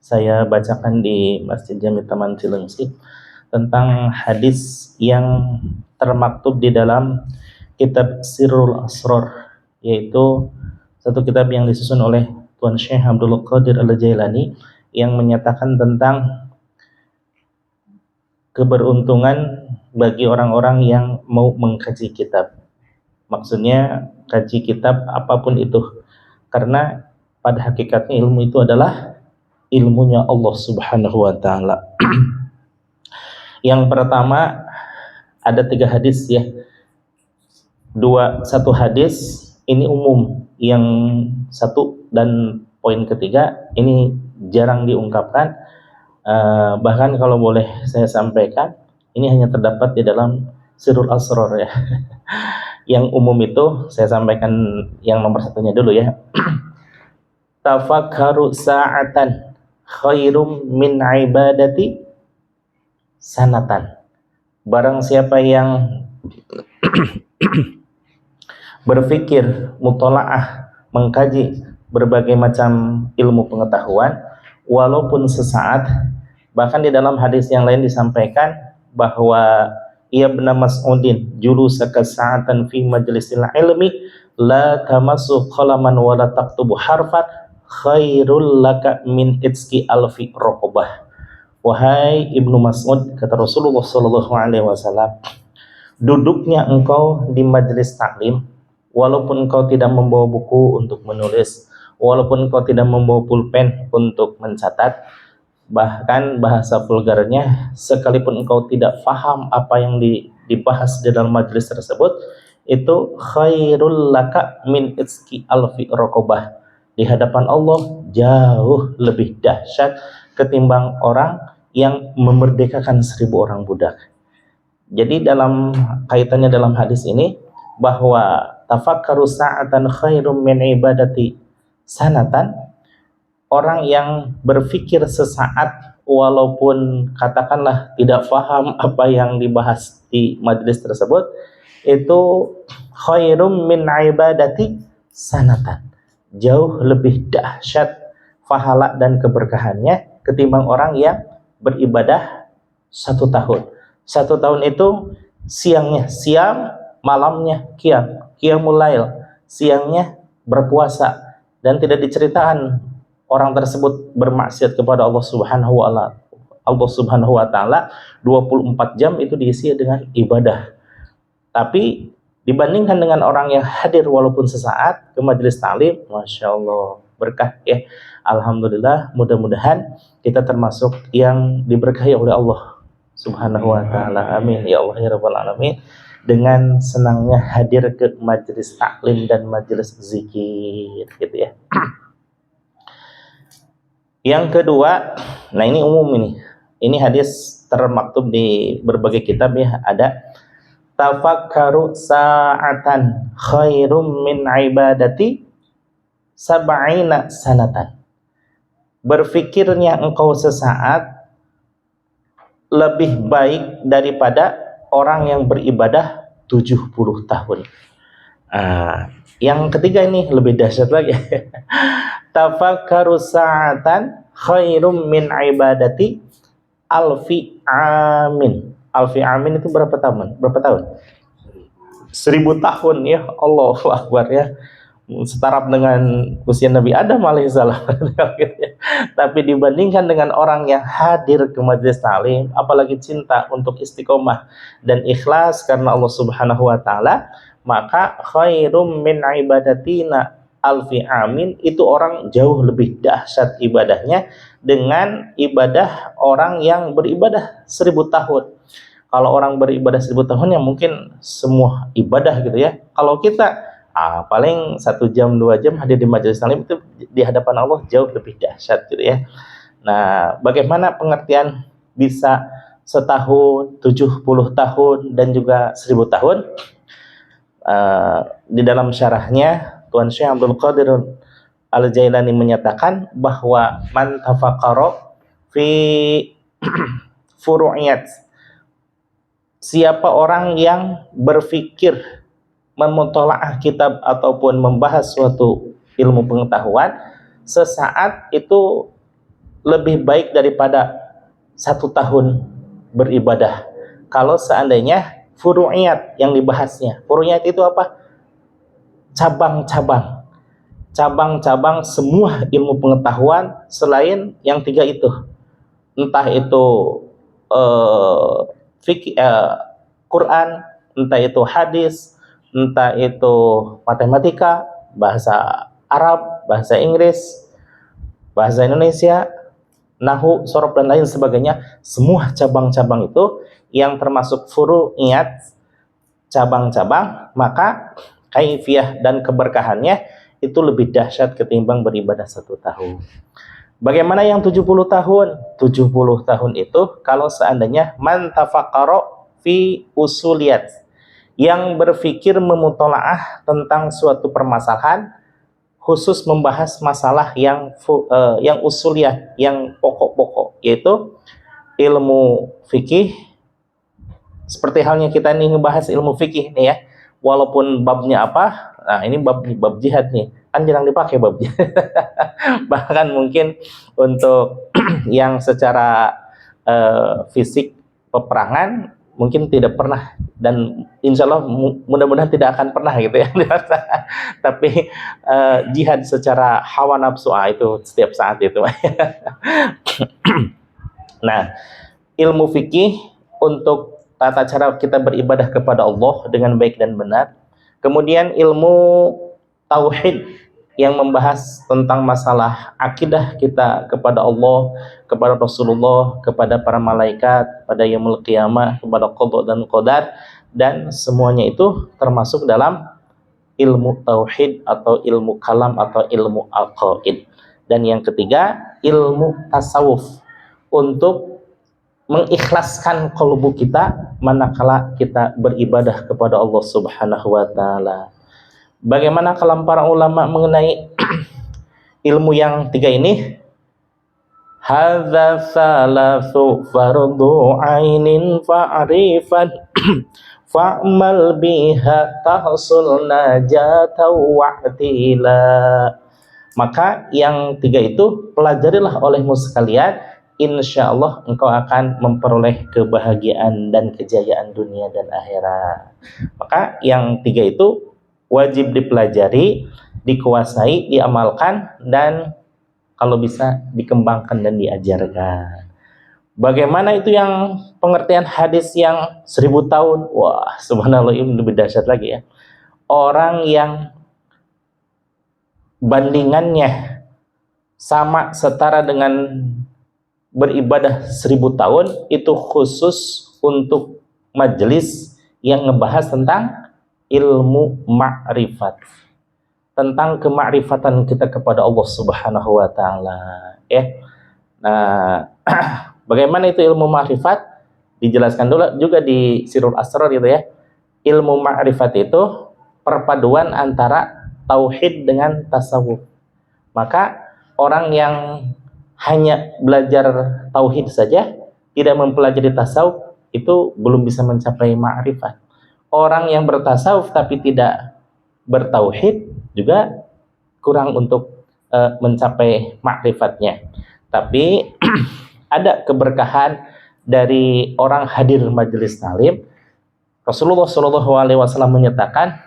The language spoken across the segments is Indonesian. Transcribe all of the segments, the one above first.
saya bacakan di Masjid Jami Taman Cilengsi tentang hadis yang termaktub di dalam kitab Sirrul Asrar, yaitu satu kitab yang disusun oleh Tuan Syekh Abdul Qadir Al-Jailani yang menyatakan tentang keberuntungan bagi orang-orang yang mau mengkaji kitab. Maksudnya kaji kitab apapun itu, karena pada hakikatnya ilmu itu adalah ilmunya Allah Subhanahu wa Ta'ala. Yang pertama, ada 3 hadis ya. Satu hadis ini umum, yang satu dan poin ketiga ini jarang diungkapkan. Bahkan kalau boleh saya sampaikan, ini hanya terdapat di dalam Sirrul Asrar ya. Yang umum itu saya sampaikan yang nomor satunya dulu ya. Tafakkaru sa'atan khairum min ibadati sanatan. Barang siapa yang berpikir, mutolaah, mengkaji berbagai macam ilmu pengetahuan walaupun sesaat, bahkan di dalam hadis yang lain disampaikan bahwa ia benar Mas'udin julusaka sa'atan fi majlisil ilmi la tamassu qalaman wa la taktubu harfan khairul laka min itski alfi raqabah. Wahai Ibnu Mas'ud, kata Rasulullah sallallahu alaihi wasallam, duduknya engkau di majelis taklim walaupun engkau tidak membawa buku untuk menulis, walaupun engkau tidak membawa pulpen untuk mencatat, bahkan bahasa vulgarnya sekalipun engkau tidak faham apa yang dibahas di dalam majelis tersebut, itu khairul laka min itski alfi raqabah. Di hadapan Allah jauh lebih dahsyat ketimbang orang yang memerdekakan 1000 orang budak. Jadi dalam kaitannya dalam hadis ini bahwa tafakkaru sa'atan khairum min ibadati sanatan, orang yang berpikir sesaat walaupun katakanlah tidak paham apa yang dibahas di majelis tersebut, itu khairum min ibadati sanatan, jauh lebih dahsyat pahala dan keberkahannya ketimbang orang yang beribadah 1 tahun. 1 tahun itu siangnya siam, malamnya qiyamul lail, siangnya berpuasa, dan tidak diceritakan orang tersebut bermaksiat kepada Allah Subhanahu wa Ta'ala. 24 jam itu diisi dengan ibadah. Tapi dibandingkan dengan orang yang hadir walaupun sesaat ke majelis taklim, Masya Allah, berkah ya. Alhamdulillah, mudah-mudahan kita termasuk yang diberkahi oleh Allah Subhanahu wa Ta'ala. Amin ya Allah ya Rabbal Alamin, dengan senangnya hadir ke majelis taklim dan majelis zikir gitu ya. Yang kedua, nah ini umum ini. Ini hadis termaktub di berbagai kitab ya, ada tafakkaru sa'atan khairum min ibadati sab'ina sanatan. Berfikirnya engkau sesaat lebih baik daripada orang yang beribadah 70 tahun. Yang ketiga ini lebih dahsyat lagi. Tafakkaru sa'atan khairum min ibadati alfi amin. Alfi amin itu berapa tahun? 1000 tahun ya. Allahu Akbar ya. Setaraf dengan usia Nabi Adam alaihissalam. Tapi dibandingkan dengan orang yang hadir ke majelis taklim, apalagi cinta untuk istiqomah dan ikhlas karena Allah Subhanahu wa Ta'ala, maka khairum min ibadatina alfi amin, itu orang jauh lebih dahsyat ibadahnya dengan ibadah orang yang beribadah 1000 tahun. Kalau orang beribadah 1000 tahun ya mungkin semua ibadah gitu ya. Kalau kita paling 1 jam 2 jam hadir di majelis taklim, itu di hadapan Allah jauh lebih dahsyat gitu ya. Nah, bagaimana pengertian bisa setahun, 70 tahun dan juga 1000 tahun? Di dalam syarahnya Tuan Syekh Abdul Qadir Al-Jailani menyatakan bahwa man tafakkara fi furu'iyat, siapa orang yang berpikir memutolaah kitab ataupun membahas suatu ilmu pengetahuan sesaat, itu lebih baik daripada 1 tahun beribadah. Kalau seandainya furu'iyat yang dibahasnya. Furu'iyat itu apa? Cabang-cabang. Cabang-cabang semua ilmu pengetahuan selain yang 3 itu. Entah itu fikih, Quran, entah itu hadis, entah itu matematika, bahasa Arab, bahasa Inggris, bahasa Indonesia, nahu, sorof dan lain sebagainya. Semua cabang-cabang itu yang termasuk furu'iyat, cabang-cabang, maka kaifiyah dan keberkahannya itu lebih dahsyat ketimbang beribadah 1 tahun. Bagaimana yang 70 tahun? 70 tahun itu kalau seandainya man tafaqara fi usuliyat, yang berpikir memutolaah tentang suatu permasalahan, khusus membahas masalah yang usuliyah, yang pokok-pokok, yaitu ilmu fikih. Seperti halnya kita nih ngebahas ilmu fikih nih ya, walaupun babnya apa, nah ini bab jihad nih, kan jarang dipakai bab jihad. Bahkan mungkin untuk yang secara fisik peperangan mungkin tidak pernah, dan insya Allah mudah-mudahan tidak akan pernah gitu ya. Tapi jihad secara hawa nafsu itu setiap saat itu. Nah, ilmu fikih untuk tata cara kita beribadah kepada Allah dengan baik dan benar. Kemudian ilmu tauhid yang membahas tentang masalah akidah kita kepada Allah, kepada Rasulullah, kepada para malaikat, pada yaumul qiyamah, kepada qada dan qadar, dan semuanya itu termasuk dalam ilmu tauhid atau ilmu kalam atau ilmu aqaid. Dan yang ketiga, ilmu tasawuf, untuk mengikhlaskan kalbu kita manakala kita beribadah kepada Allah Subhanahu wa taala. Bagaimana kalam para ulama mengenai ilmu yang 3 ini? Hadza salasu fardu ainin fa'rifan fa'mal biha tahsul najata wa'tila. Maka yang 3 itu pelajarilah olehmu sekalian, insya Allah engkau akan memperoleh kebahagiaan dan kejayaan dunia dan akhirat. Maka yang 3 itu wajib dipelajari, dikuasai, diamalkan, dan kalau bisa dikembangkan dan diajarkan. Bagaimana itu yang pengertian hadis yang 1000 tahun? Wah, subhanallah, ini lebih dahsyat lagi ya. Orang yang bandingannya sama setara dengan beribadah 1000 tahun, itu khusus untuk majelis yang ngebahas tentang ilmu ma'rifat, tentang kemakrifatan kita kepada Allah Subhanahu wa taala ya. Nah, bagaimana itu ilmu ma'rifat? Dijelaskan dulu juga di Sirrul Asrar gitu ya. Ilmu ma'rifat itu perpaduan antara tauhid dengan tasawuf. Maka orang yang hanya belajar tauhid saja, tidak mempelajari tasawuf, itu belum bisa mencapai ma'rifat. Orang yang bertasawuf tapi tidak bertauhid juga kurang untuk mencapai makrifatnya. Tapi ada keberkahan dari orang hadir majelis talim. Rasulullah SAW menyatakan,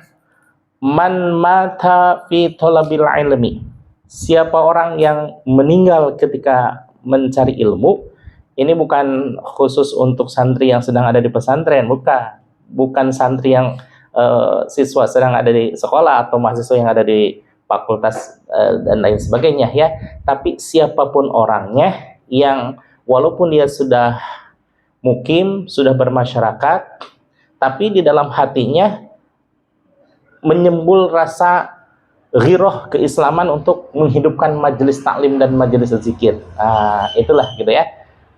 man mata fi thalabil ilmi, siapa orang yang meninggal ketika mencari ilmu. Ini bukan khusus untuk santri yang sedang ada di pesantren, bukan santri yang siswa sedang ada di sekolah atau mahasiswa yang ada di fakultas dan lain sebagainya ya. Tapi siapapun orangnya yang walaupun dia sudah mukim, sudah bermasyarakat, tapi di dalam hatinya menyembul rasa ghirah keislaman untuk menghidupkan majelis taklim dan majelis zikir. Itulah gitu ya.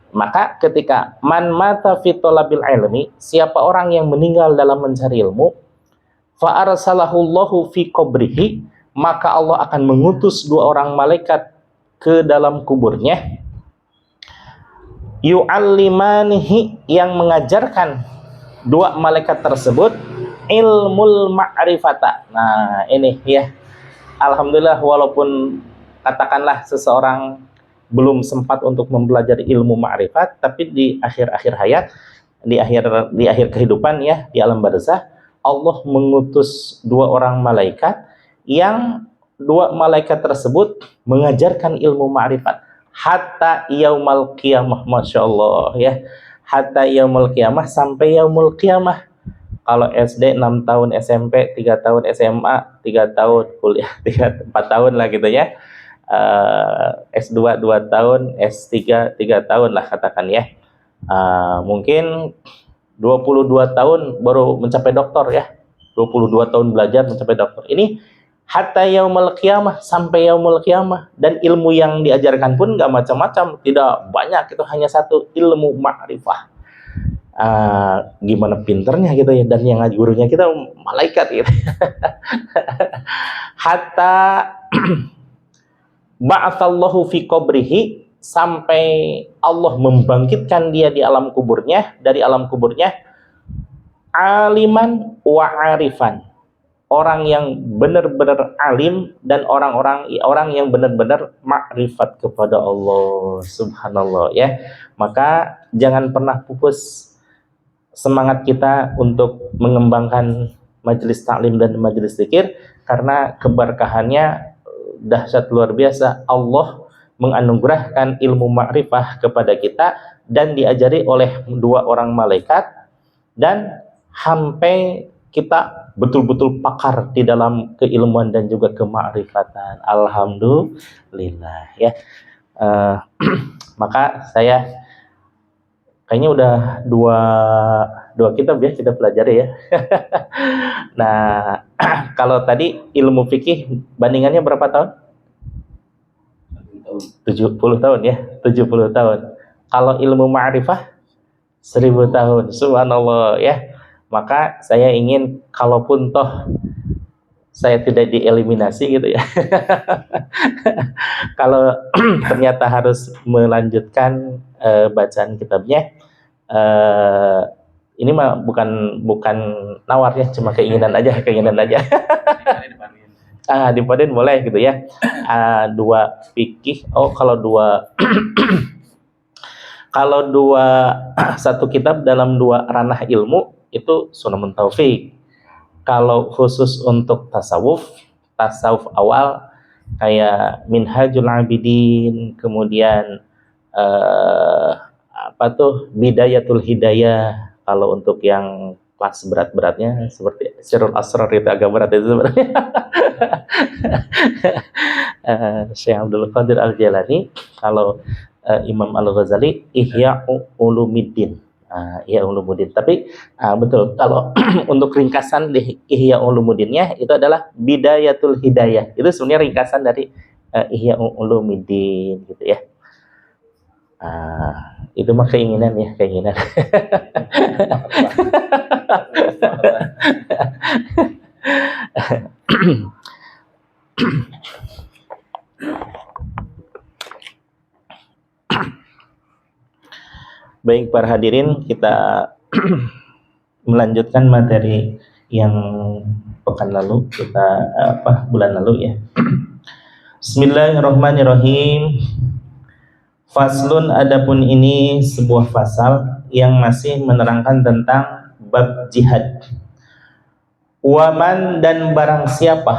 Maka ketika man mata fi thalabil ilmi, siapa orang yang meninggal dalam mencari ilmu, fa arsalahullahu fi qabrihi, maka Allah akan mengutus 2 orang malaikat ke dalam kuburnya, yu'allimanihi, yang mengajarkan 2 malaikat tersebut ilmul ma'rifata. Nah, ini ya. Alhamdulillah, walaupun katakanlah seseorang belum sempat untuk mempelajari ilmu ma'rifat, tapi di akhir-akhir hayat, di akhir kehidupan ya, di alam barzah, Allah mengutus dua orang malaikat yang dua malaikat tersebut mengajarkan ilmu ma'rifat hatta yaumal qiyamah. Masya Allah ya, hatta yaumul qiyamah, sampai yaumul qiyamah. Kalau SD 6 tahun, SMP 3 tahun, SMA 3 tahun, kuliah 4 tahun lah gitu ya. S2 2 tahun, S3 3 tahun lah katakan ya. Mungkin 22 tahun baru mencapai doktor ya. 22 tahun belajar mencapai doktor. Ini hatta yaumul qiyamah, sampai yaumul qiyamah. Dan ilmu yang diajarkan pun nggak macam-macam, tidak banyak, itu hanya satu, ilmu ma'rifah. Gimana pinternya gitu ya, dan yang gurunya kita malaikat gitu. Hatta ba'atsallahu fi qabrihi, sampai Allah membangkitkan dia di alam kuburnya, dari alam kuburnya, aliman wa arifan, orang yang benar-benar alim dan orang yang benar-benar makrifat kepada Allah. Subhanallah ya. Maka jangan pernah pupus semangat kita untuk mengembangkan majelis taklim dan majelis zikir, karena keberkahannya dahsyat luar biasa. Allah menganugerahkan ilmu makrifah kepada kita dan diajari oleh dua orang malaikat, dan sampai kita betul-betul pakar di dalam keilmuan dan juga kemakrifatan. Alhamdulillah ya. Maka saya kayaknya udah dua kitab ya kita pelajari ya. Nah, kalau tadi ilmu fikih bandingannya berapa tahun? 70 tahun ya, 70 tahun. Kalau ilmu ma'rifah 1000 tahun. Subhanallah ya. Maka saya ingin, kalaupun toh saya tidak dieliminasi gitu ya. Kalau ternyata harus melanjutkan bacaan kitabnya, ini mah bukan nawar ya, cuma keinginan aja. Dipaduin boleh gitu ya. Dua fikih, kalau satu kitab dalam dua ranah ilmu itu Sunamun Taufik. Kalau khusus untuk tasawuf awal kayak Minhajul Abidin, kemudian Bidayatul Hidayah. Kalau untuk yang kelas berat-beratnya seperti Sirrul Asrar, itu agak berat itu sebenarnya. Syekh Abdul Qadir Al-Jailani. Kalau Imam Al-Ghazali Ihya Ulumuddin. Ihya Ulumuddin. Tapi betul, kalau untuk ringkasan di Ihya Ulumuddinnya itu adalah Bidayatul Hidayah. Itu sebenarnya ringkasan dari Ihya Ulumuddin gitu ya. Itu mah keinginan. Baik para hadirin, kita melanjutkan materi yang pekan lalu bulan lalu ya. Bismillahirrahmanirrahim. Faslun, adapun ini sebuah pasal yang masih menerangkan tentang bab jihad. Waman, dan barang siapa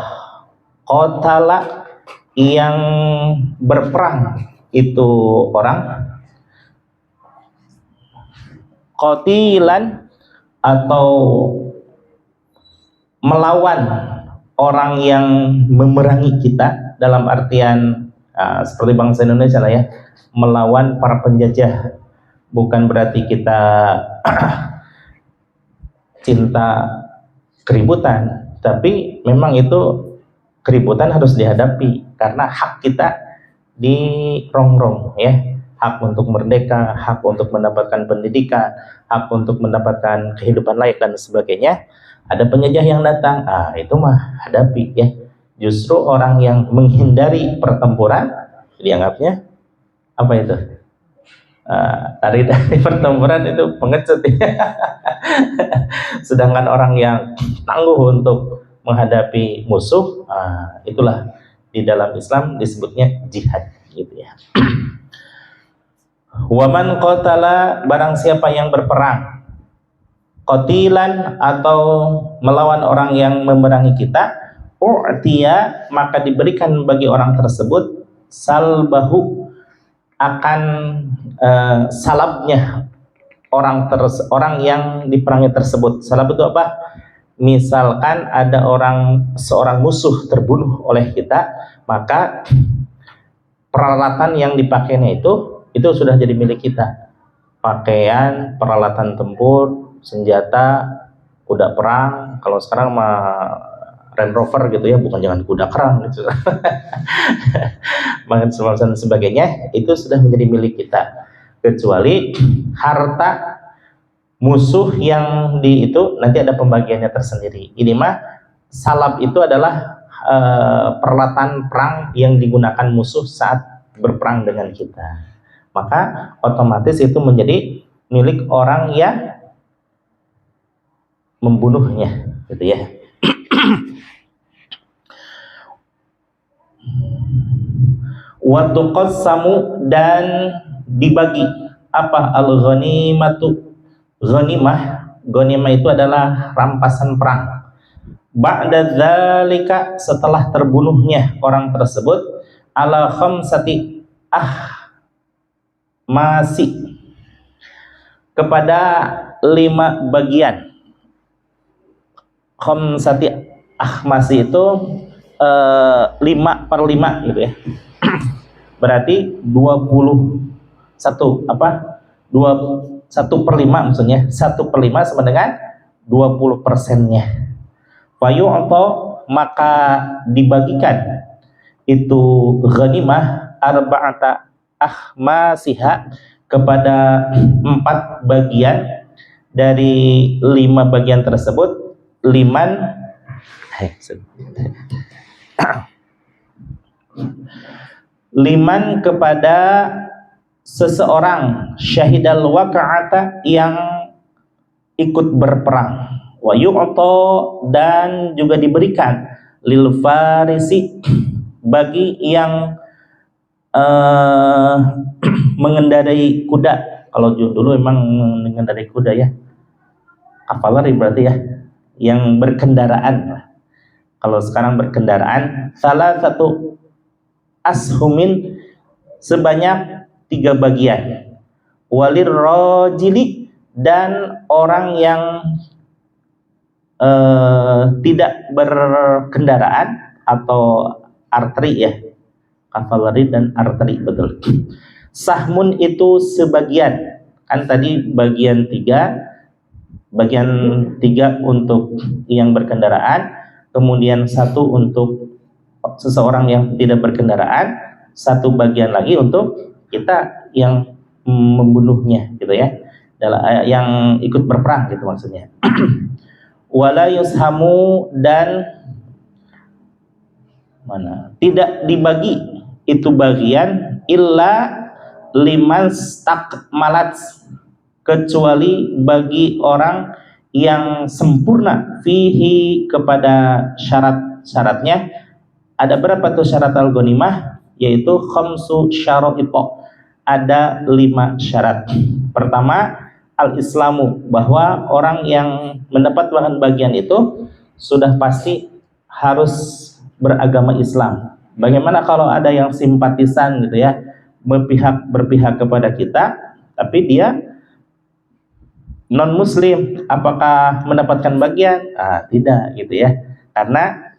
qatala, yang berperang itu orang, qatilan, atau melawan orang yang memerangi kita, dalam artian seperti bangsa Indonesia lah ya, melawan para penjajah. Bukan berarti kita cinta keributan, tapi memang itu keributan harus dihadapi karena hak kita dirongrong ya. Hak untuk merdeka, hak untuk mendapatkan pendidikan, hak untuk mendapatkan kehidupan layak dan sebagainya. Ada penjajah yang datang, itu mah hadapi ya. Justru orang yang menghindari pertempuran dianggapnya apa itu? Dari pertempuran itu pengecut ya. Sedangkan orang yang tangguh untuk menghadapi musuh, itulah di dalam Islam disebutnya jihad gitu ya. Waman qatala, barang siapa yang berperang, qatilan atau melawan orang yang memerangi kita, u'tiya, maka diberikan bagi orang tersebut salbahu, akan salabnya orang yang diperangi tersebut. Salab itu apa? Misalkan ada seorang musuh terbunuh oleh kita, maka peralatan yang dipakainya itu sudah jadi milik kita. Pakaian, peralatan tempur, senjata, kuda perang. Kalau sekarang mah Range Rover gitu ya, bukan jangan kuda kerang gitu. Dan sebagainya itu sudah menjadi milik kita, kecuali harta musuh yang itu nanti ada pembagiannya tersendiri. Ini mah salab itu adalah peralatan perang yang digunakan musuh saat berperang dengan kita, maka otomatis itu menjadi milik orang yang membunuhnya, gitu ya. Wa tuqassamu, dan dibagi apa? Al-ghanimatu. Ghanimah itu adalah rampasan perang. Ba'da dzalika, setelah terbunuhnya orang tersebut, ala khamsati masih kepada 5 bagian. Khamsati masih itu 5/5 gitu ya. Berarti 21 apa? 1/5 maksudnya. 1/5 sama dengan 20%-nya. Fayu'ta, maka dibagikan itu ghanimah arba'ata ahmasiha kepada 4 bagian dari 5 bagian tersebut. Liman kepada seseorang syahidal waqa'ata, yang ikut berperang. Wa yu'ta, dan juga diberikan lil farisi, bagi yang mengendarai kuda. Kalau dulu emang mengendarai kuda ya, kavalari berarti ya, yang berkendaraan. Kalau sekarang berkendaraan, salah satu ashumin, sebanyak 3 bagian. Walir rajili, dan orang yang tidak berkendaraan atau arteri ya, kavaleri dan arteri, betul. Sahmun itu sebagian, kan tadi bagian 3 untuk yang berkendaraan, kemudian 1 untuk seseorang yang tidak berkendaraan, 1 bagian lagi untuk kita yang membunuhnya, gitu ya, yang ikut berperang gitu maksudnya. Wala yushamu, dan tidak dibagi itu bagian illa liman stakmalat, kecuali bagi orang yang sempurna fihi, kepada syarat-syaratnya. Ada berapa tuh syarat al-ghanimah? Yaitu khamsu syara'ito, ada 5 syarat. Pertama, al-islamu, bahwa orang yang mendapat bagian itu sudah pasti harus beragama Islam. Bagaimana kalau ada yang simpatisan gitu ya, berpihak kepada kita, tapi dia non muslim, apakah mendapatkan bagian? Tidak gitu ya, karena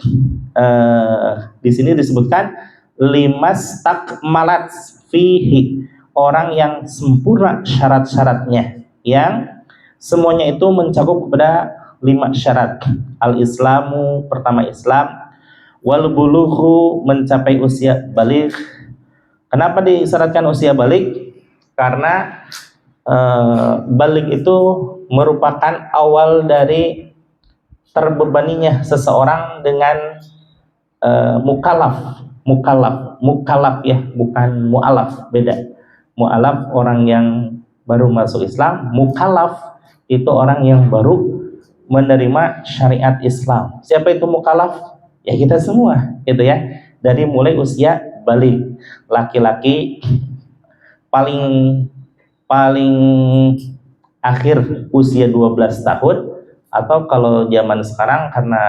di sini disebutkan limas takmalat fihi, orang yang sempurna syarat-syaratnya, yang semuanya itu mencakup kepada 5 syarat. Al-islamu, pertama Islam. Wal bulughu, mencapai usia balik. Kenapa disyaratkan usia balik? Karena balik itu merupakan awal dari terbebaninya seseorang dengan mukallaf ya, bukan mu'alaf, beda. Mu'alaf orang yang baru masuk Islam, mukallaf itu orang yang baru menerima syariat Islam. Siapa itu mukallaf? Ya kita semua gitu ya, dari mulai usia balik. Laki-laki paling paling akhir usia 12 tahun, atau kalau zaman sekarang karena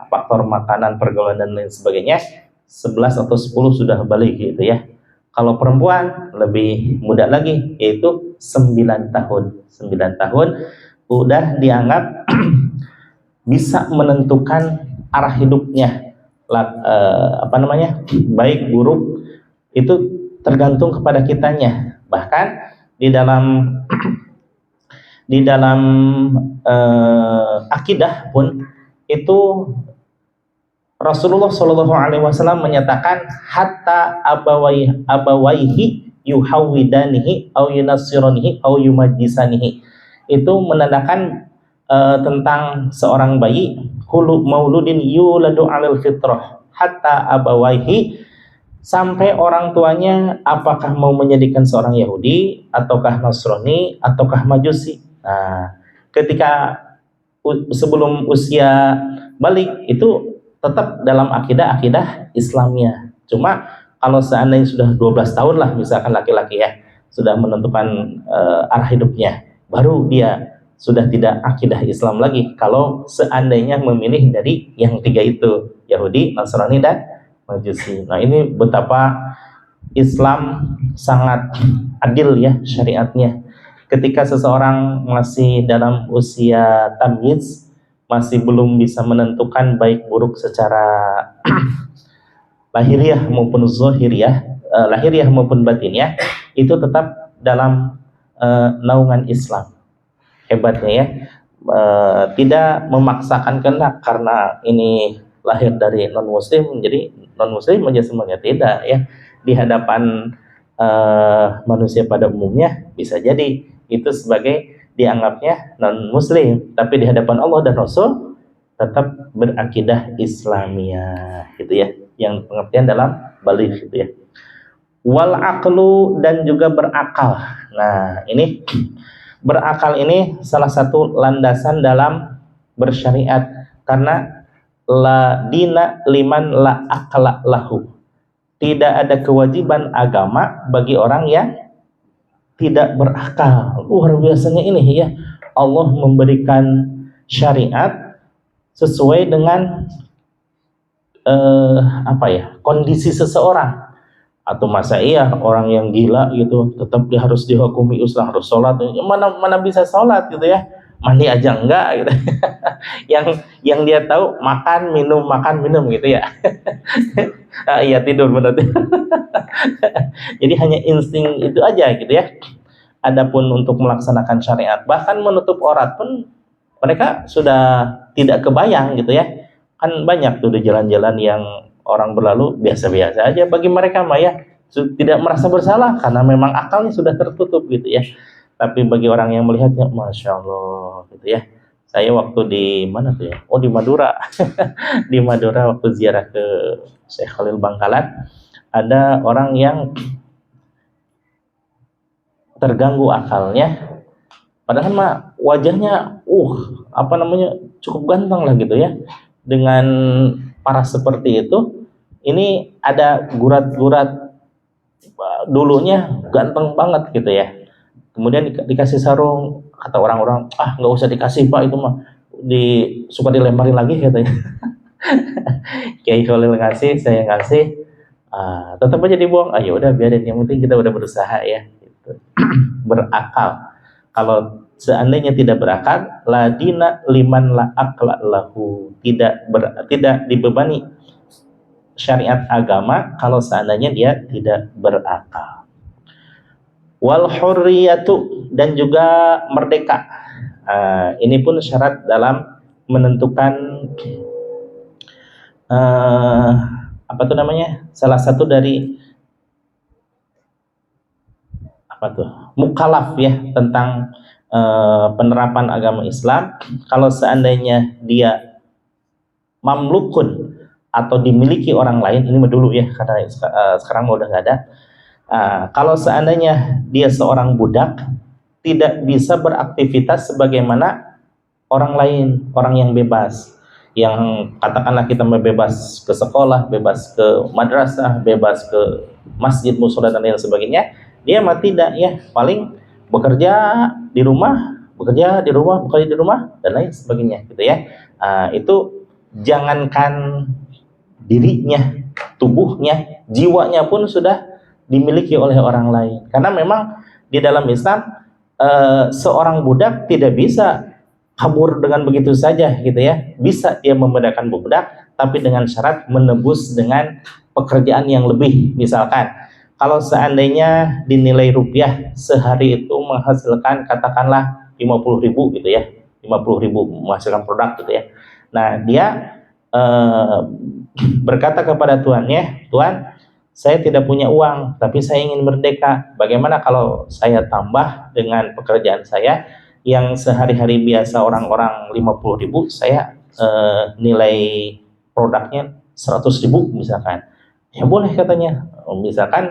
faktor makanan, pergaulan dan lain sebagainya 11 atau 10 sudah balik gitu ya. Kalau perempuan lebih muda lagi, yaitu 9 tahun. 9 tahun udah dianggap bisa menentukan arah hidupnya, baik buruk itu tergantung kepada kitanya. Bahkan di dalam akidah pun itu Rasulullah Shallallahu Alaihi Wasallam menyatakan hatta abawaihi yuhawidanihi au yunassiranihi au yumajjisanihi, itu menandakan tentang seorang bayi, hulu mauludin yuladu alal fitrah hatta abawaihi, sampai orang tuanya apakah mau menjadikan seorang Yahudi ataukah Nasrani ataukah Majusi. Nah, ketika sebelum usia balik itu tetap dalam akidah Islamnya. Cuma kalau seandainya sudah 12 tahun lah misalkan laki-laki ya, sudah menentukan arah hidupnya, baru dia sudah tidak akidah Islam lagi kalau seandainya memilih dari yang tiga itu, Yahudi, Nasrani dan Majusi. Nah, ini betapa Islam sangat adil ya syariatnya. Ketika seseorang masih dalam usia tamyiz, masih belum bisa menentukan baik buruk secara lahiriah maupun zahiriah, lahiriah maupun batinnya, itu tetap dalam naungan Islam. Hebatnya ya, tidak memaksakan kehendak karena ini lahir dari non muslim menjadi non muslim menjadi semuanya, tidak ya. Di hadapan manusia pada umumnya bisa jadi itu sebagai dianggapnya non muslim, tapi di hadapan Allah dan Rasul tetap berakidah Islamiyah gitu ya, yang pengertian dalam balik gitu ya. Wal aqlu, dan juga berakal. Nah, ini berakal ini salah satu landasan dalam bersyariat, karena la dina liman la aqla lahu. Tidak ada kewajiban agama bagi orang yang tidak berakal. Luar biasanya ini ya, Allah memberikan syariat sesuai dengan kondisi seseorang. Atau masa iya orang yang gila gitu tetap dia harus dihukumi Islam, harus sholat, mana bisa sholat gitu ya, mandi aja enggak gitu. yang dia tahu makan minum gitu ya. Iya, tidur berarti. Jadi hanya insting itu aja gitu ya. Adapun untuk melaksanakan syariat, bahkan menutup aurat pun mereka sudah tidak kebayang gitu ya. Kan banyak tuh di jalan-jalan yang orang berlalu biasa-biasa aja, bagi mereka mah ya tidak merasa bersalah karena memang akalnya sudah tertutup gitu ya. Tapi bagi orang yang melihatnya, masya Allah gitu ya. Saya waktu di mana tuh ya? Oh, di Madura. Di Madura waktu ziarah ke Syekh Khalil Bangkalan, ada orang yang terganggu akalnya, padahal mah wajahnya cukup ganteng lah gitu ya. Dengan paras seperti itu, ini ada gurat-gurat, dulunya ganteng banget gitu ya. Kemudian dikasih sarung, kata orang-orang, nggak usah dikasih Pak, itu mah suka dilemparin lagi katanya. Kiai Khalil ngasih, saya ngasih, tetap aja dibuang. Ya udah biarin, yang penting kita udah berusaha ya. Gitu. Berakal. Kalau seandainya tidak berakal, la dina liman la aqla lahu, tidak dibebani syariat agama kalau seandainya dia tidak berakal. Wal hurriyatu, dan juga merdeka. Ini pun syarat dalam menentukan salah satu dari mukallaf ya, tentang penerapan agama Islam. Kalau seandainya dia mamlukun atau dimiliki orang lain, ini dulu ya karena sekarang udah nggak ada. Kalau seandainya dia seorang budak, tidak bisa beraktivitas sebagaimana orang lain, orang yang bebas, yang katakanlah kita bebas ke sekolah, bebas ke madrasah, bebas ke masjid, musola dan lain sebagainya. Dia mah tidak ya, paling bekerja di rumah, bekerja di rumah dan lain sebagainya gitu ya. Itu jangankan dirinya, tubuhnya, jiwanya pun sudah dimiliki oleh orang lain. Karena memang di dalam Islam seorang budak tidak bisa kabur dengan begitu saja gitu ya. Bisa dia membedakan budak, tapi dengan syarat menebus dengan pekerjaan yang lebih. Misalkan kalau seandainya dinilai rupiah sehari itu menghasilkan katakanlah 50.000 gitu ya, 50.000 menghasilkan produk gitu ya. Nah dia berkata kepada tuannya, Tuan, saya tidak punya uang, tapi saya ingin merdeka. Bagaimana kalau saya tambah dengan pekerjaan saya yang sehari-hari biasa orang-orang 50.000, saya nilai produknya 100.000 misalkan. Ya boleh katanya. Misalkan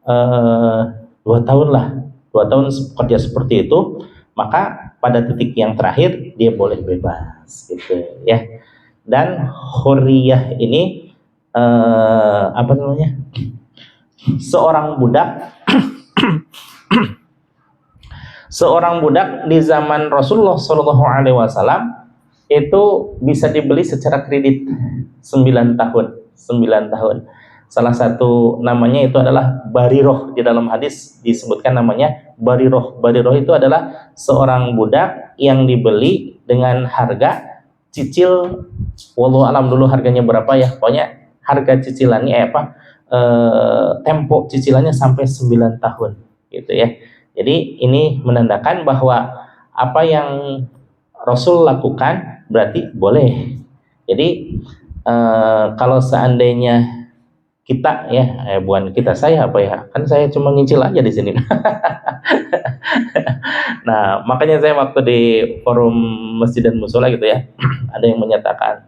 2 tahun lah, 2 tahun kerja seperti itu, maka pada titik yang terakhir dia boleh bebas gitu ya. Dan hurriyah ini apa namanya? Seorang budak di zaman Rasulullah Shallallahu Alaihi Wasallam itu bisa dibeli secara kredit 9 tahun. Salah satu namanya itu adalah bariroh. Di dalam hadis disebutkan namanya bariroh. Bariroh itu adalah seorang budak yang dibeli dengan harga cicil, wallahu alam dulu harganya berapa ya, pokoknya harga cicilannya tempo cicilannya sampai 9 tahun gitu ya. Jadi ini menandakan bahwa apa yang Rasul lakukan berarti boleh. Jadi kalau seandainya kita ya, bukan kita, saya apa ya, kan saya cuma nyicil aja di sini. Nah makanya saya waktu di forum masjid dan musola gitu ya, ada yang menyatakan,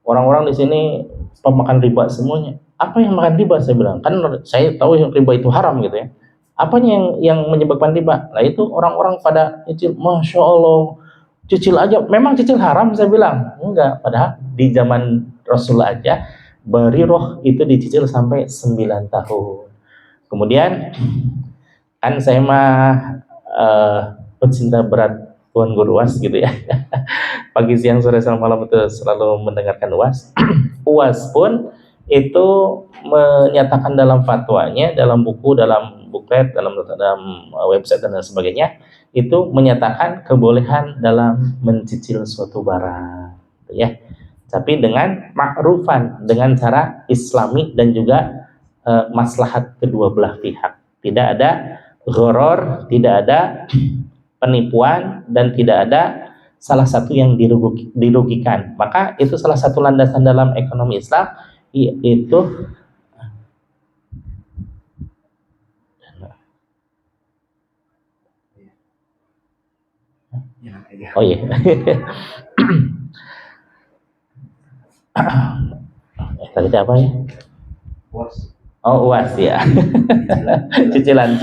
orang-orang di sini pemakan riba semuanya. Apa yang makan riba? Saya bilang, kan saya tahu yang riba itu haram gitu ya. Apanya yang menyebabkan riba? Nah itu orang-orang pada cicil, masya Allah, cicil aja. Memang cicil haram, saya bilang. Enggak, padahal di zaman Rasulullah aja bariroh itu dicicil sampai 9 tahun. Kemudian kan saya mah pecinta berat Tuan Guru UAS gitu ya. Pagi, siang, sore, sama malam itu selalu mendengarkan UAS. UAS pun itu menyatakan dalam fatwanya, dalam buku, dalam buklet, dalam website dan sebagainya, itu menyatakan kebolehan dalam mencicil suatu barang gitu ya. Tapi dengan ma'rufan, dengan cara islami dan juga maslahat kedua belah pihak. Tidak ada gharar, tidak ada penipuan, dan tidak ada salah satu yang dirugikan. Maka itu salah satu landasan dalam ekonomi Islam, yaitu oh iya. Tadi apa ya? Oh UAS ya. Cicilan.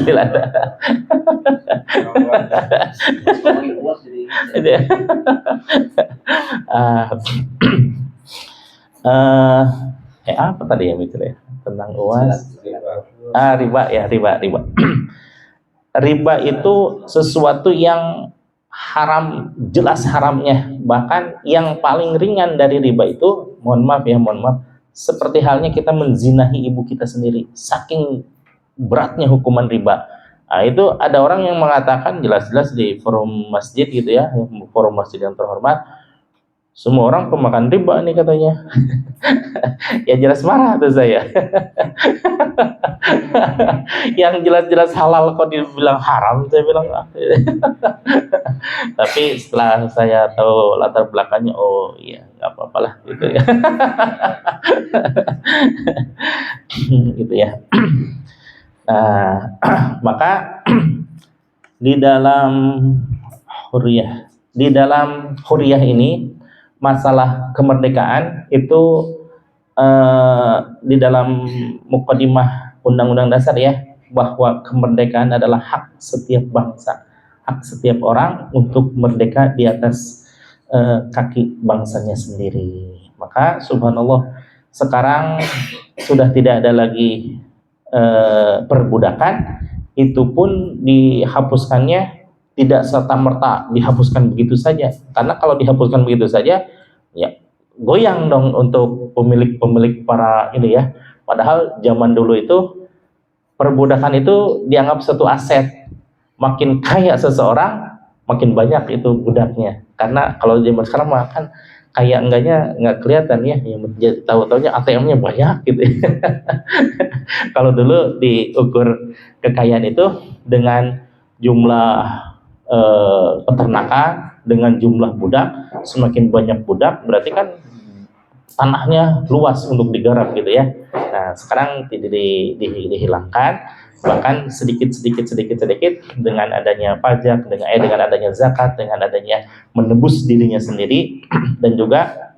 Apa tadi ya bicara tentang UAS? Riba ya, riba. Riba itu sesuatu yang haram, jelas haramnya. Bahkan yang paling ringan dari riba itu, mohon maaf, seperti halnya kita menzinahi ibu kita sendiri. Saking beratnya hukuman riba. Nah, itu ada orang yang mengatakan jelas-jelas di forum masjid gitu ya, forum masjid yang terhormat, semua orang pemakan riba nih katanya. Ya jelas marah tuh saya. Yang jelas-jelas halal kok dibilang haram, saya bilang. Tapi setelah saya tahu latar belakangnya, oh iya nggak apa-apa lah gitu ya. Gitu ya. Maka di dalam hurriyah ini, masalah kemerdekaan itu di dalam muqaddimah Undang-Undang Dasar ya, bahwa kemerdekaan adalah hak setiap bangsa, hak setiap orang untuk merdeka di atas kaki bangsanya sendiri. Maka subhanallah, sekarang sudah tidak ada lagi perbudakan itu pun dihapuskannya tidak serta-merta dihapuskan begitu saja. Karena kalau dihapuskan begitu saja, ya goyang dong untuk pemilik-pemilik para ini ya. Padahal zaman dulu itu perbudakan itu dianggap satu aset. Makin kaya seseorang, makin banyak itu budaknya. Karena kalau zaman sekarang mah kan kaya enggaknya nggak kelihatan ya, yang tahu-taunya ATM-nya banyak gitu. Kalau dulu diukur kekayaan itu dengan jumlah peternakan, dengan jumlah budak. Semakin banyak budak berarti kan tanahnya luas untuk digarap gitu ya. Nah sekarang dihilangkan, bahkan sedikit dengan adanya pajak, dengan adanya zakat, dengan adanya menebus dirinya sendiri, dan juga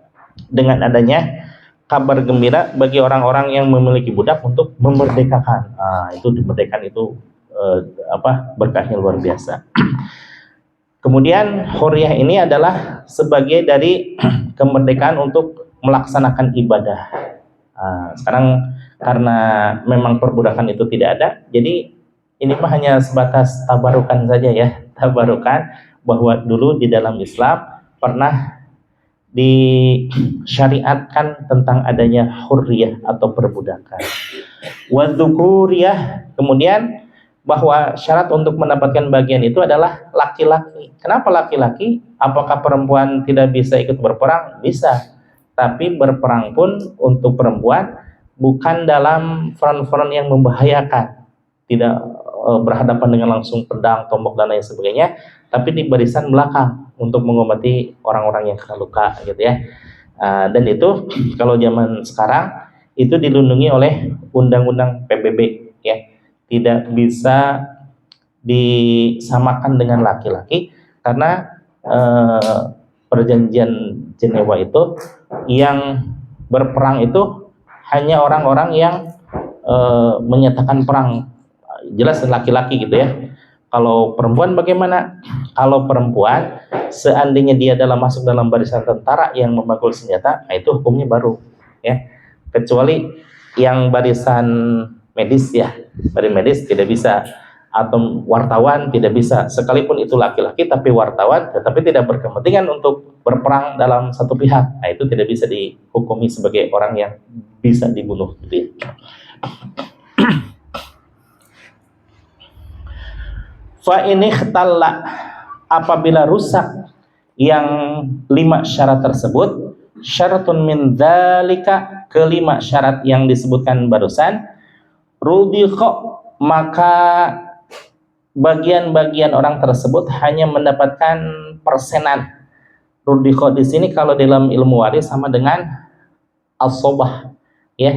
dengan adanya kabar gembira bagi orang-orang yang memiliki budak untuk memerdekakan. Nah, itu dimerdekakan itu berkahnya luar biasa. Kemudian hurriyah ini adalah sebagai dari kemerdekaan untuk melaksanakan ibadah. Nah, sekarang karena memang perbudakan itu tidak ada, jadi ini mah hanya sebatas tabarukan saja ya, tabarukan bahwa dulu di dalam Islam pernah disyariatkan tentang adanya hurriyah atau perbudakan. Wadzukuriyah, kemudian bahwa syarat untuk mendapatkan bagian itu adalah laki-laki. Kenapa laki-laki? Apakah perempuan tidak bisa ikut berperang? Bisa. Tapi berperang pun untuk perempuan bukan dalam front-front yang membahayakan. Tidak berhadapan dengan langsung pedang, tombak dan lain sebagainya, tapi di barisan belakang untuk mengobati orang-orang yang kena luka gitu ya. Dan itu kalau zaman sekarang itu dilindungi oleh Undang-Undang PBB ya. Tidak bisa disamakan dengan laki-laki karena perjanjian Jenewa itu yang berperang itu hanya orang-orang yang menyatakan perang, jelas laki-laki gitu ya. Kalau perempuan bagaimana? Kalau perempuan seandainya dia masuk dalam barisan tentara yang memikul senjata, nah itu hukumnya baru ya. Kecuali yang barisan medis ya, barisan medis tidak bisa, atau wartawan tidak bisa, sekalipun itu laki-laki tapi wartawan tetapi tidak berkepentingan untuk berperang dalam satu pihak, nah itu tidak bisa dihukumi sebagai orang yang bisa dibunuh gitu ya. Fa ini khtalla, apabila rusak yang 5 syarat tersebut, syaratun min dzalika, kelima syarat yang disebutkan barusan, rudhiqa, maka bagian-bagian orang tersebut hanya mendapatkan persenan. Rudhiqa di sini kalau dalam ilmu waris sama dengan as-sobah ya.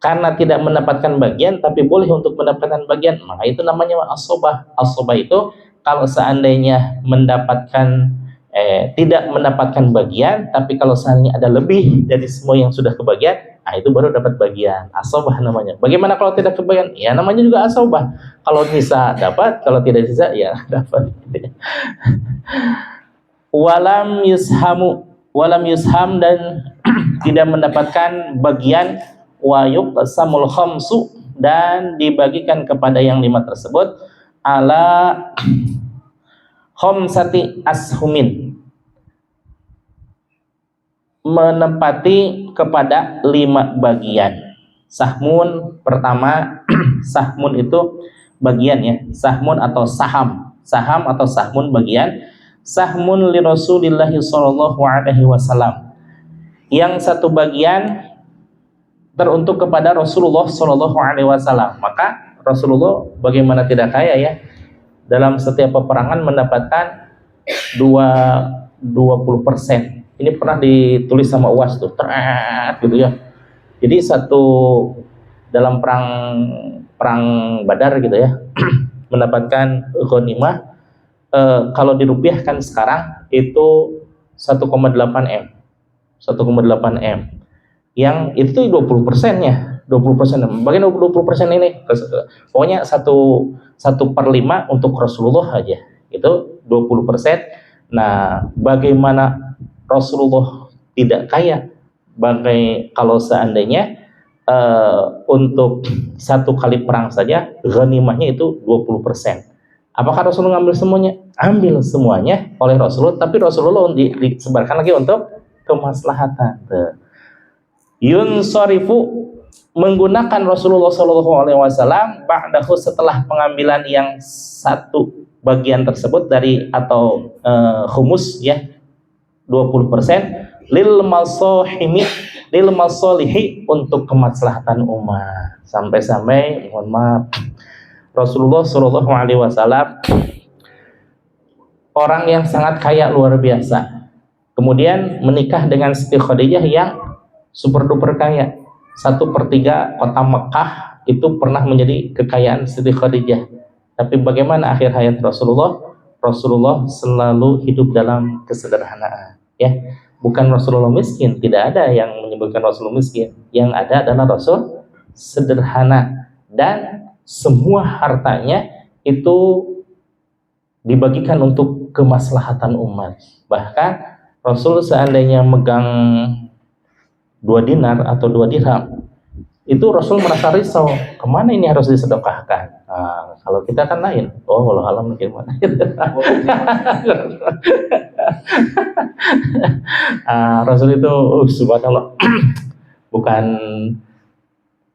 Karena tidak mendapatkan bagian tapi boleh untuk mendapatkan bagian, maka itu namanya as-sobah. As-sobah itu kalau seandainya mendapatkan tidak mendapatkan bagian, tapi kalau seandainya ada lebih dari semua yang sudah kebagian, nah itu baru dapat bagian. As-sobah namanya. Bagaimana kalau tidak kebagian? Ya namanya juga as-sobah. Kalau bisa dapat, kalau tidak bisa ya dapat. Walam yusham, dan tidak mendapatkan bagian, wa yuqsamul khamsu, dan dibagikan kepada yang 5 tersebut ala khamsati ashumin, menempati kepada 5 bagian. Sahmun pertama, sahmun itu bagian ya, sahmun atau saham atau sahmun bagian. Sahmun li Rasulillah sallallahu alaihi wasallam, yang satu bagian teruntuk kepada Rasulullah sallallahu alaihi wasallam. Maka Rasulullah bagaimana tidak kaya ya, dalam setiap peperangan mendapatkan 20%. Ini pernah ditulis sama UAS tuh, gitu ya. Jadi satu dalam perang Badar gitu ya, mendapatkan ghanimah, kalau dirupiahkan sekarang itu 1,8 M. 1,8 M. Yang itu 20%-nya. 20%. Bagian 20% ini pokoknya 1/5 untuk Rasulullah aja. Itu 20%. Nah, bagaimana Rasulullah tidak kaya? Kalau seandainya untuk satu kali perang saja ghanimahnya itu 20%. Apakah Rasulullah ngambil semuanya? Ambil semuanya oleh Rasulullah, tapi Rasulullah disebarkan lagi untuk kemaslahatan. Yunsarifu, menggunakan Rasulullah SAW ba'dahu, setelah pengambilan yang satu bagian tersebut dari atau khumus ya 20%, lil masalihi, untuk kemaslahatan umat. Sampai-sampai mohon maaf, Rasulullah SAW orang yang sangat kaya luar biasa, kemudian menikah dengan Siti Khadijah yang super duper kaya. 1/3 kota Mekah itu pernah menjadi kekayaan Siti Khadijah. Tapi bagaimana akhir hayat Rasulullah? Rasulullah selalu hidup dalam kesederhanaan, ya. Bukan Rasulullah miskin, tidak ada yang menyebutkan Rasulullah miskin. Yang ada adalah Rasul sederhana, dan semua hartanya itu dibagikan untuk kemaslahatan umat. Bahkan Rasul seandainya megang 2 dinar atau 2 dirham, itu Rasul merasa risau, kemana ini harus disedekahkan. Nah, kalau kita kan lain, oh walau alam gimana. Rasul itu subhanallah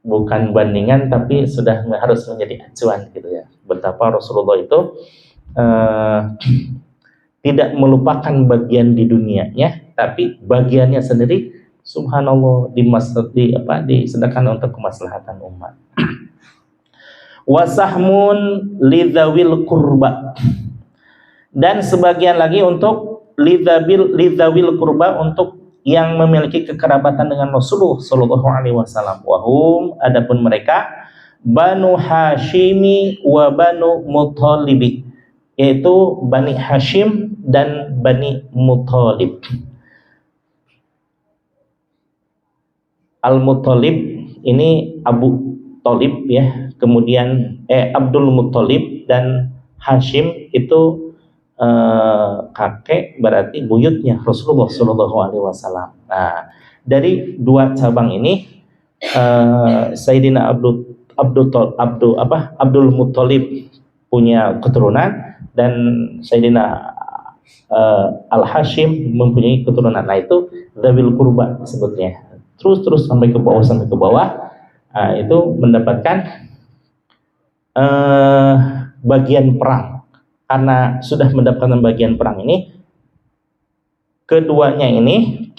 bukan bandingan, tapi sudah harus menjadi acuan gitu ya. Betapa Rasulullah itu tidak melupakan bagian di dunianya, tapi bagiannya sendiri subhanallah disedekahkan untuk kemaslahatan umat. Wasahmun lidzawil kurba, dan sebagian lagi untuk lidzawil kurba, untuk yang memiliki kekerabatan dengan Rasulullah sallallahu alaihi wasallam. Wahum, adapun mereka Banu Hashimi wa Banu Muthalib, yaitu Bani Hashim dan Bani Muthalib. Al-Muthalib ini Abu Thalib ya, kemudian Abdul Muthalib, dan Hashim itu kakek, berarti buyutnya Rasulullah Shallallahu Alaihi Wasallam. Nah, dari 2 cabang ini Sayyidina Abdul Muthalib punya keturunan, dan Sayyidina Al-Hashim mempunyai keturunan. Nah, itu Dzawil Qurba sebetulnya. Terus sampai ke bawah itu mendapatkan bagian perang. Karena sudah mendapatkan bagian perang ini, keduanya ini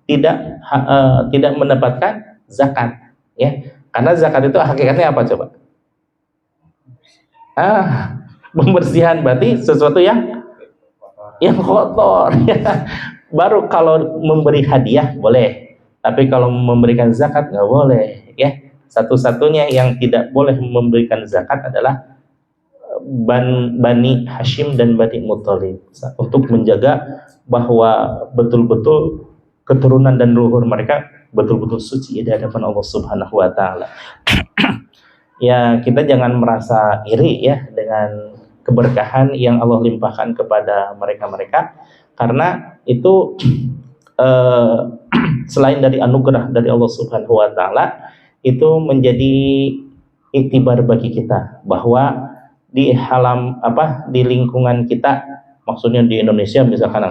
tidak mendapatkan zakat, ya. Karena zakat itu hakikatnya apa coba? Pembersihan, berarti sesuatu yang kotor. Ya. Baru kalau memberi hadiah boleh, tapi kalau memberikan zakat nggak boleh, ya. Satu-satunya yang tidak boleh memberikan zakat adalah Bani Hashim dan Bani Muthalib, untuk menjaga bahwa betul-betul keturunan dan leluhur mereka betul-betul suci di hadapan Allah Subhanahu wa taala. Ya, kita jangan merasa iri ya dengan keberkahan yang Allah limpahkan kepada mereka-mereka, karena itu selain dari anugerah dari Allah Subhanahu wa taala, itu menjadi iktibar bagi kita bahwa di lingkungan kita, maksudnya di Indonesia misalkan,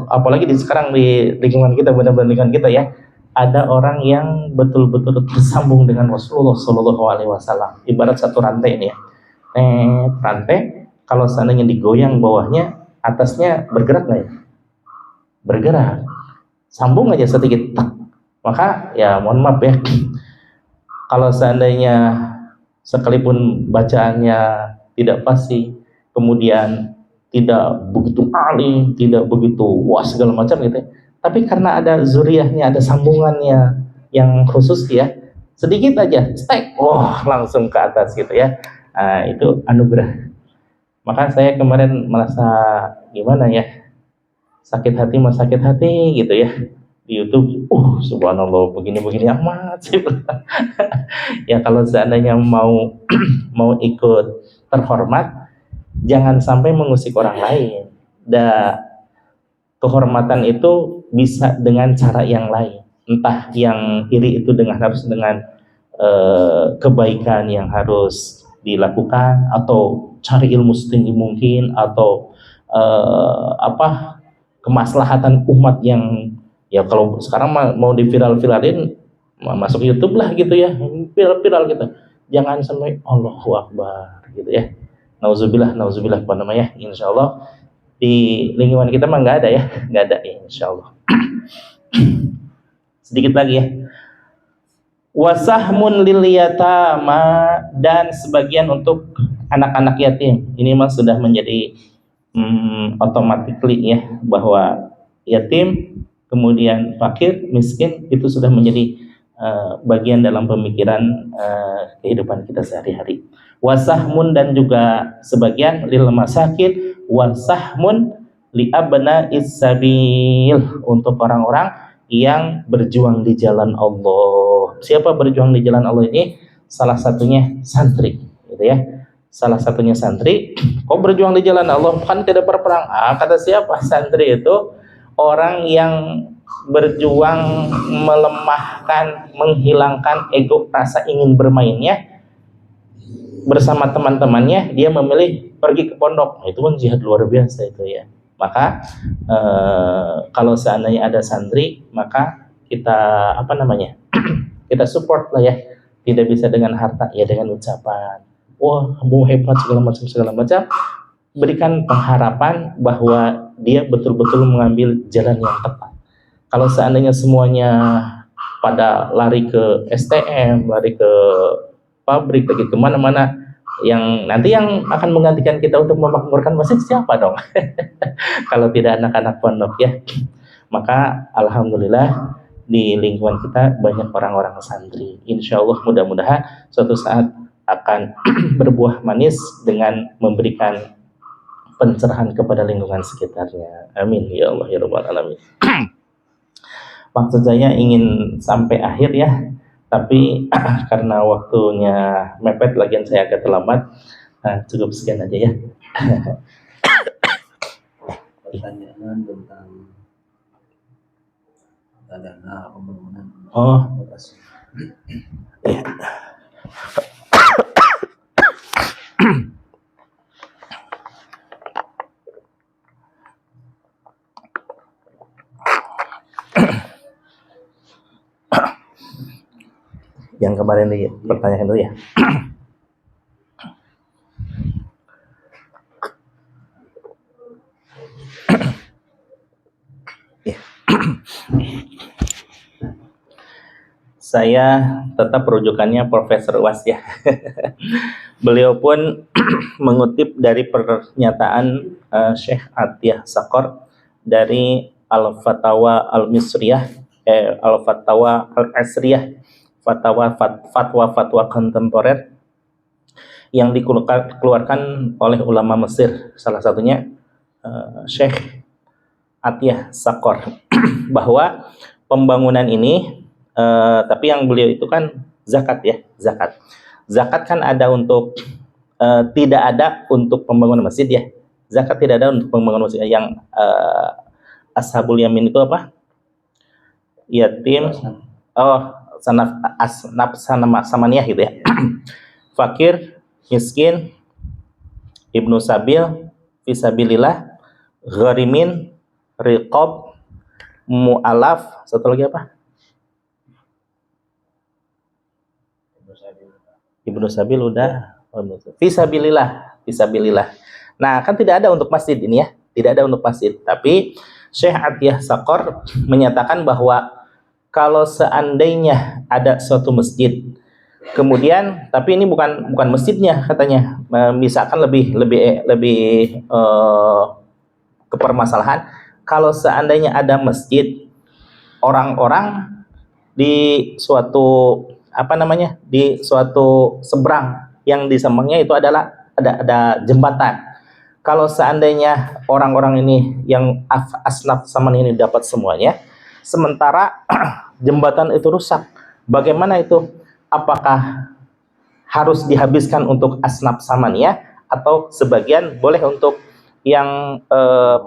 apalagi sekarang di lingkungan kita, benar-benar lingkungan kita ya, ada orang yang betul-betul tersambung dengan Rasulullah Shallallahu Alaihi Wasallam. Ibarat satu rantai ini ya, rantai kalau seandainya digoyang bawahnya, atasnya bergerak nggak ya? Bergerak, sambung aja sedikit, tak. Maka ya mohon maaf ya, kalau seandainya sekalipun bacaannya tidak pasti, kemudian tidak begitu alim, tidak begitu wah segala macam gitu ya, tapi karena ada zuriyahnya, ada sambungannya yang khusus ya, sedikit aja stek, langsung ke atas gitu ya. Nah, itu anugerah. Maka saya kemarin merasa gimana ya, sakit hati gitu ya, di YouTube, subhanallah, begini amat sih. Ya, kalau seandainya mau ikut terhormat, jangan sampai mengusik orang lain. Kehormatan itu bisa dengan cara yang lain, entah yang iri itu harus dengan kebaikan yang harus dilakukan, atau cari ilmu setinggi mungkin, atau kemaslahatan umat yang, ya kalau sekarang mau diviral-viralin masuk YouTube lah gitu ya, viral-viral gitu, jangan sampai Allahu Akbar gitu ya. Nauzubillah, nauzubillah apa namanya, insya Allah di lingkungan kita mah nggak ada ya, nggak ada ya, insya Allah. Sedikit lagi ya. Wasahmun lil yatama, dan sebagian untuk anak-anak yatim. Ini mah sudah menjadi automatically ya, bahwa yatim kemudian fakir miskin itu sudah menjadi bagian dalam pemikiran kehidupan kita sehari-hari. Wasahmun, dan juga sebagian lil masakin, wasahmun li abna'is sabil, untuk orang-orang yang berjuang di jalan Allah. Siapa berjuang di jalan Allah ini? Salah satunya santri, gitu ya. Salah satunya santri. Kok berjuang di jalan Allah? Kan tidak berperang. Kata siapa? Santri itu orang yang berjuang melemahkan, menghilangkan ego, rasa ingin bermainnya. Bersama teman-temannya, dia memilih pergi ke pondok. Itu kan jihad luar biasa itu ya. Maka kalau seandainya ada santri, maka kita kita support lah ya. Tidak bisa dengan harta, ya dengan ucapan. Wah, kamu hebat segala macam. Berikan pengharapan bahwa dia betul-betul mengambil jalan yang tepat. Kalau seandainya semuanya pada lari ke STM, lari ke pabrik, lagi kemana-mana, yang nanti yang akan menggantikan kita untuk memakmurkan masjid siapa dong? Kalau tidak anak-anak pondok ya. Maka alhamdulillah di lingkungan kita banyak orang-orang santri. Insya Allah mudah-mudahan suatu saat akan berbuah manis dengan memberikan pencerahan kepada lingkungan sekitarnya. Amin ya Allah ya Rabbal alamin. Maksud saya ingin sampai akhir ya, tapi karena waktunya mepet, lagian saya agak terlambat, cukup sekian aja ya. Pertanyaan tentang dana pembangunan. Ya. Yang kemarin dipertanyakan dulu ya. Saya tetap rujukannya Profesor Uwas ya. Beliau pun mengutip dari pernyataan Syekh Atiyah Sakor dari Al-Fatawa Al-Misriyah, Al-Fatawa Al-Asriyah, fatwa kontemporer yang dikeluarkan oleh ulama Mesir, salah satunya Syekh Atiyah Sakor, bahwa pembangunan ini, tapi yang beliau itu kan zakat ya, zakat kan ada untuk tidak ada untuk pembangunan masjid ya, zakat tidak ada untuk pembangunan masjid. Yang ashabul yamin itu apa? Yatim, samaniyah gitu ya. Fakir, miskin, ibnu sabil, fisabilillah, gharimin, riqab, mu'alaf, satu lagi apa? Ibnu sabil udah, fisabilillah. Nah, kan tidak ada untuk masjid ini ya, tidak ada untuk masjid. Tapi Syekh Atiyah Sakor menyatakan bahwa kalau seandainya ada suatu masjid, kemudian tapi ini bukan masjidnya katanya, misalkan lebih ke permasalahan, kalau seandainya ada masjid, orang-orang di suatu di suatu seberang, yang di seberangnya itu adalah ada jembatan. Kalau seandainya orang-orang ini yang asnaf saman ini dapat semuanya, sementara jembatan itu rusak, bagaimana itu? Apakah harus dihabiskan untuk asnaf samaniyah, atau sebagian boleh untuk yang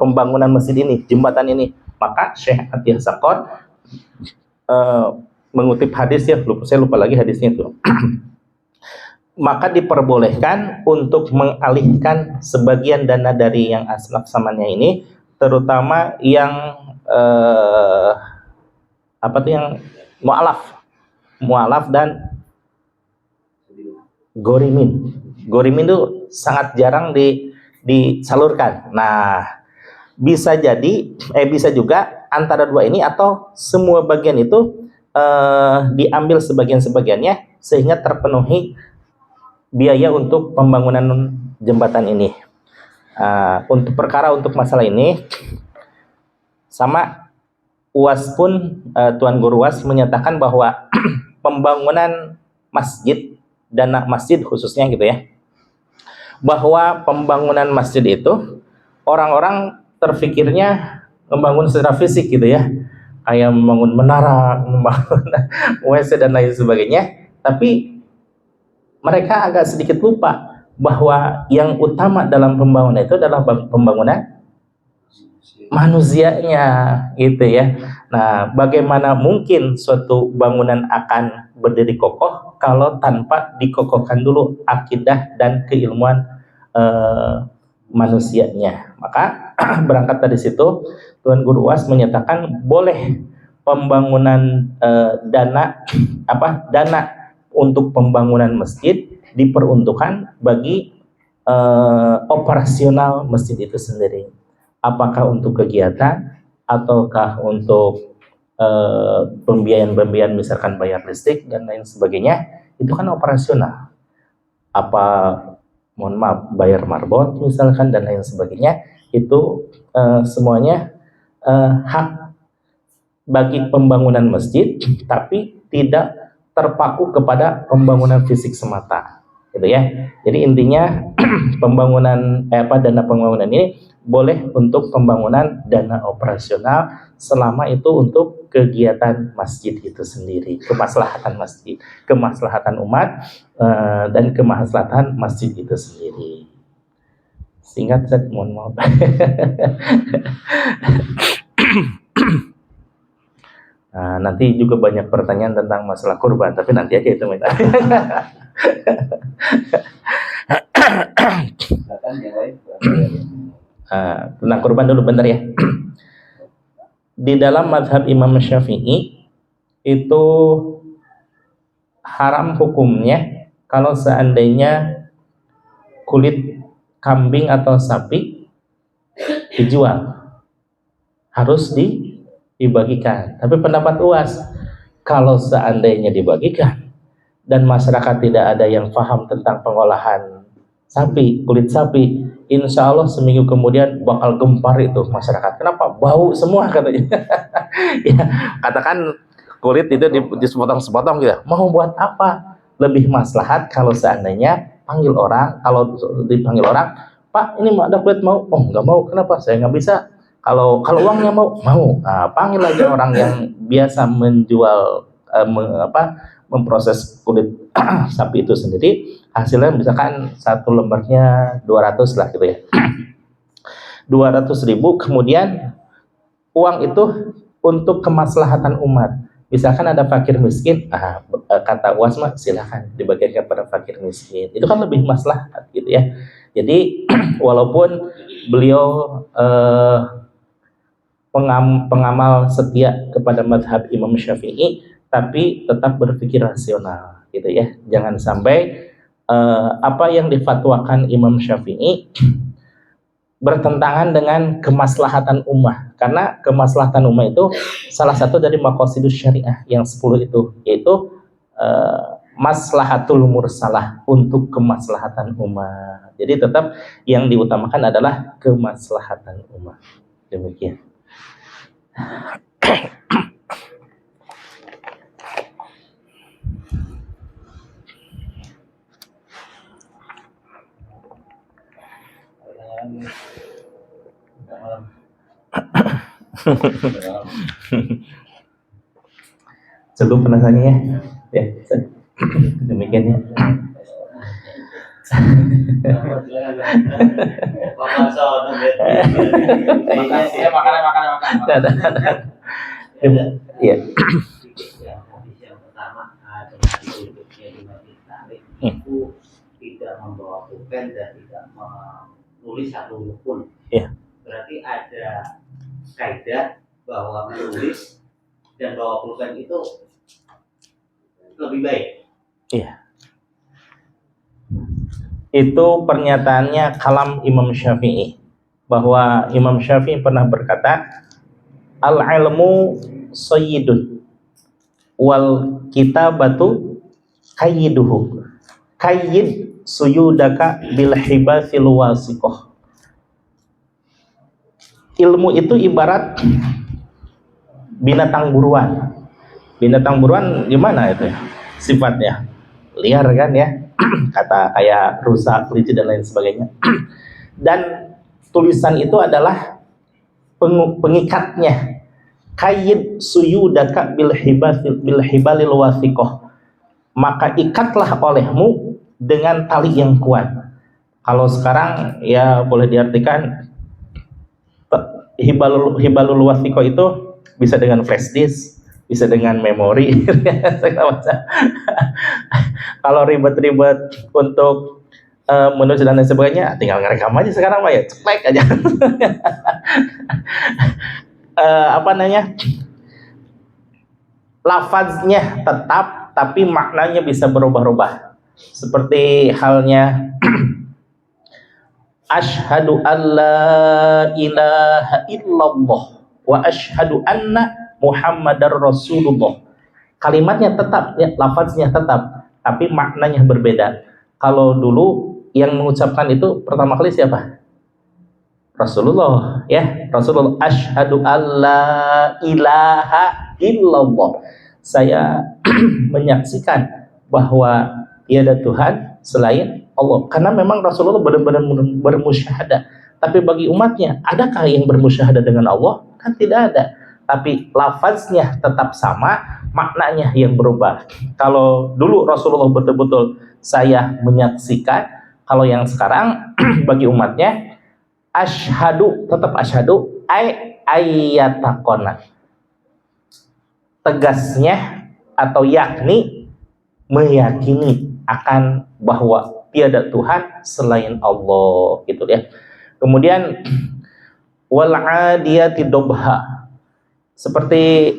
pembangunan masjid ini, jembatan ini? Maka Syekh Atiyah Sakor mengutip hadis ya, saya lupa lagi hadisnya itu. Maka diperbolehkan untuk mengalihkan sebagian dana dari yang laksamanya ini, terutama yang apa tuh yang mualaf dan gorimin. Gorimin itu sangat jarang disalurkan. Nah, bisa juga antara dua ini atau semua bagian itu diambil sebagian-sebagiannya sehingga terpenuhi biaya untuk pembangunan jembatan ini. Untuk masalah ini sama UAS pun Tuan Guru UAS menyatakan bahwa pembangunan masjid, dana masjid khususnya gitu ya, bahwa pembangunan masjid itu orang-orang terfikirnya membangun secara fisik gitu ya, kayak membangun menara, membangun WC dan lain sebagainya, tapi mereka agak sedikit lupa bahwa yang utama dalam pembangunan itu adalah pembangunan manusianya gitu ya. Nah, bagaimana mungkin suatu bangunan akan berdiri kokoh kalau tanpa dikokohkan dulu akidah dan keilmuan manusianya. Maka berangkat dari situ Tuan Guru UAS menyatakan boleh pembangunan dana untuk pembangunan masjid diperuntukkan bagi operasional masjid itu sendiri. Apakah untuk kegiatan ataukah untuk pembiayaan misalkan bayar listrik dan lain sebagainya, itu kan operasional. Apa mohon maaf bayar marbot misalkan dan lain sebagainya, itu semuanya hak bagi pembangunan masjid, tapi tidak terpaku kepada pembangunan fisik semata, gitu ya. Jadi intinya dana pembangunan ini boleh untuk pembangunan dana operasional selama itu untuk kegiatan masjid itu sendiri, kemaslahatan masjid, kemaslahatan umat dan kemaslahatan masjid itu sendiri. Singkat saya mohon maaf. Nah, nanti juga banyak pertanyaan tentang masalah kurban, tapi nanti aja itu minta. Tentang kurban dulu bentar ya. Di dalam mazhab Imam Syafi'i itu haram hukumnya kalau seandainya kulit kambing atau sapi dijual, harus dibagikan. Tapi pendapat UAS, kalau seandainya dibagikan dan masyarakat tidak ada yang paham tentang pengolahan sapi, kulit sapi, insya Allah seminggu kemudian bakal gempar itu masyarakat. Kenapa? Bau semua katanya. Ya, katakan kulit itu disepotong-sepotong gitu. Mau buat apa? Lebih maslahat kalau seandainya kalau dipanggil orang, Pak ini ada kulit mau? Oh nggak mau. Kenapa? Saya nggak bisa. Kalau uangnya mau. Nah, panggil aja orang yang biasa menjual memproses kulit sapi itu sendiri. Hasilnya misalkan satu lembarnya 200 lah gitu ya. 200.000, kemudian uang itu untuk kemaslahatan umat. Misalkan ada fakir miskin, kata UAS mah silakan dibagikan kepada fakir miskin. Itu kan lebih maslahat gitu ya. Jadi walaupun beliau pengamal setia kepada mazhab Imam Syafi'i, tapi tetap berpikir rasional gitu ya. Jangan sampai apa yang difatwakan Imam Syafi'i bertentangan dengan kemaslahatan ummah, karena kemaslahatan ummah itu salah satu dari maqasidus syariah yang 10 itu, yaitu maslahatul mursalah, untuk kemaslahatan ummah. Jadi tetap yang diutamakan adalah kemaslahatan ummah. Demikian. Cukup penasarannya ya. Demikian ya. Makan. Ya. pulpen dan tidak menulis satu huruf pun. Iya. Berarti ada kaidah bahwa menulis dan bawa pulpen itu lebih baik. Iya. Itu pernyataannya kalam Imam Syafi'i, bahwa Imam Syafi'i pernah berkata, al-ilmu sayyidun wal kitabatu qayyiduhu kayyid suyudaka bil hibasil wasiqah. Ilmu itu ibarat binatang buruan. Binatang buruan gimana itu ya sifatnya? Liar kan ya, kata kayak rusa, kelinci dan lain sebagainya. Dan tulisan itu adalah pengikatnya. Kayyid suyudaka bil hibalil wasiqah. Maka ikatlah olehmu dengan tali yang kuat. Kalau sekarang ya boleh diartikan hibalul wasiqah itu bisa dengan flash disk, bisa dengan memori. Kalau ribet-ribet untuk menulis dan lain sebagainya, tinggal ngerekam aja sekarang Pak ya, ceklek aja. Lafaznya tetap, tapi maknanya bisa berubah-ubah. Seperti halnya asyhadu alla ilaha illallah wa asyhadu anna muhammadar rasulullah. Kalimatnya tetap, ya, lafaznya tetap, tapi maknanya berbeda. Kalau dulu yang mengucapkan itu pertama kali siapa? Rasulullah, ya. Rasulullah, asyhadu alla ilaha illallah. Saya menyaksikan bahwa tiada Tuhan selain Allah. Karena memang Rasulullah benar-benar bermusyahadah. Tapi bagi umatnya, adakah yang bermusyahadah dengan Allah? Kan tidak ada. Tapi lafaznya tetap sama, maknanya yang berubah. Kalau dulu Rasulullah betul-betul saya menyaksikan, kalau yang sekarang bagi umatnya asyhadu, tetap asyhadu, ayatakona. Tegasnya atau yakni meyakini akan bahwa tiada Tuhan selain Allah, gitu ya. Kemudian wal adiyati dobha, seperti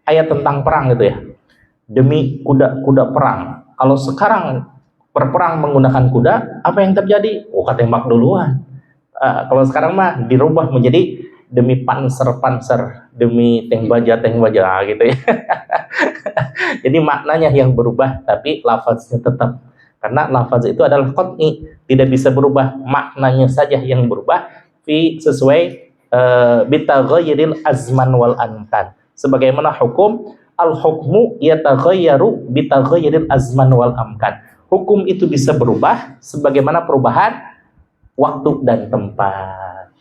ayat tentang perang gitu ya. Demi kuda-kuda perang. Kalau sekarang berperang menggunakan kuda, apa yang terjadi? Oh, ketembak duluan. Kalau sekarang mah dirubah menjadi demi panser-panser, demi tank baja gitu ya. Jadi maknanya yang berubah, tapi lafaznya tetap. Karena lafaz itu adalah qat'i, tidak bisa berubah, maknanya saja yang berubah sesuai bitaghayyiril azman wal ankan. Sebagaimana hukum, al-hukmu yataghayyaru bitaghayyiril azman wal amkan. Hukum itu bisa berubah sebagaimana perubahan waktu dan tempat.